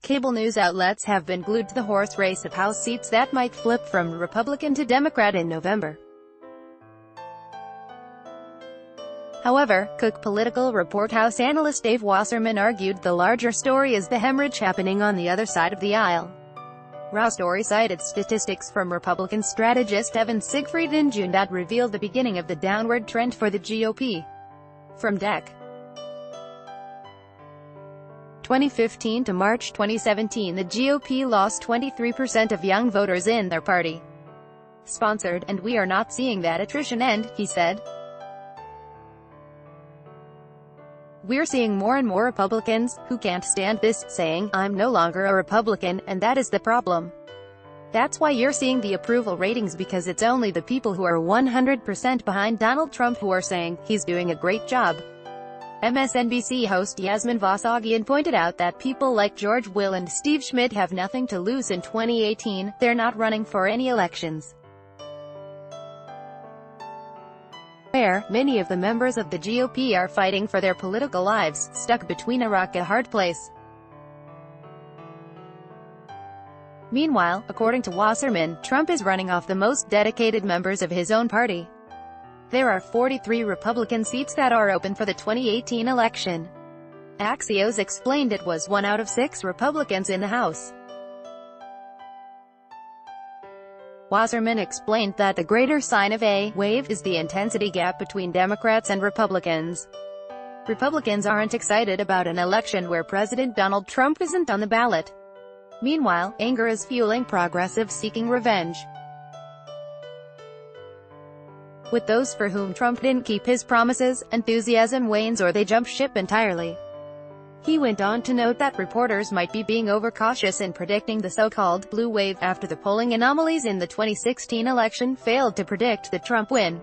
cable news outlets have been glued to the horse race of House seats that might flip from Republican to Democrat in November. However, Cook political report House analyst Dave Wasserman argued the larger story is the hemorrhage happening on the other side of the aisle. Row's story cited statistics from Republican strategist Evan Siegfried in June that revealed the beginning of the downward trend for the GOP. From Dec. 2015 to March 2017, the GOP lost 23% of young voters in their party-sponsored, and we are not seeing that attrition end, he said. We're seeing more and more Republicans, who can't stand this, saying, I'm no longer a Republican, and that is the problem. That's why you're seeing the approval ratings, because it's only the people who are 100% behind Donald Trump who are saying, he's doing a great job. MSNBC host Yasmin Vasagian pointed out that people like George Will and Steve Schmidt have nothing to lose in 2018, they're not running for any elections. Where, many of the members of the GOP are fighting for their political lives, stuck between a rock and a hard place. Meanwhile, according to Wasserman, Trump is running off the most dedicated members of his own party. There are 43 Republican seats that are open for the 2018 election. Axios explained it was 1 out of 6 Republicans in the House. Wasserman explained that the greater sign of a wave is the intensity gap between Democrats and Republicans. Republicans aren't excited about an election where President Donald Trump isn't on the ballot. Meanwhile, anger is fueling progressives seeking revenge. With those for whom Trump didn't keep his promises, enthusiasm wanes or they jump ship entirely. He went on to note that reporters might be being overcautious in predicting the so-called blue wave after the polling anomalies in the 2016 election failed to predict the Trump win.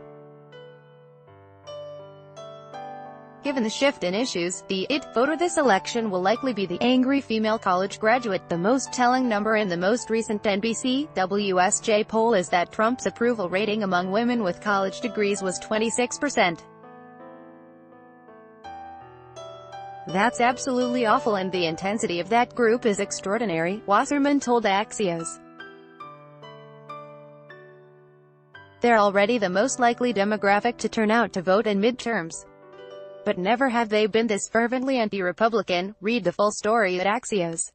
Given the shift in issues, the "it" voter this election will likely be the angry female college graduate. The most telling number in the most recent NBC WSJ poll is that Trump's approval rating among women with college degrees was 26%. That's absolutely awful, and the intensity of that group is extraordinary, Wasserman told Axios. They're already the most likely demographic to turn out to vote in midterms. But never have they been this fervently anti-Republican. Read the full story at Axios.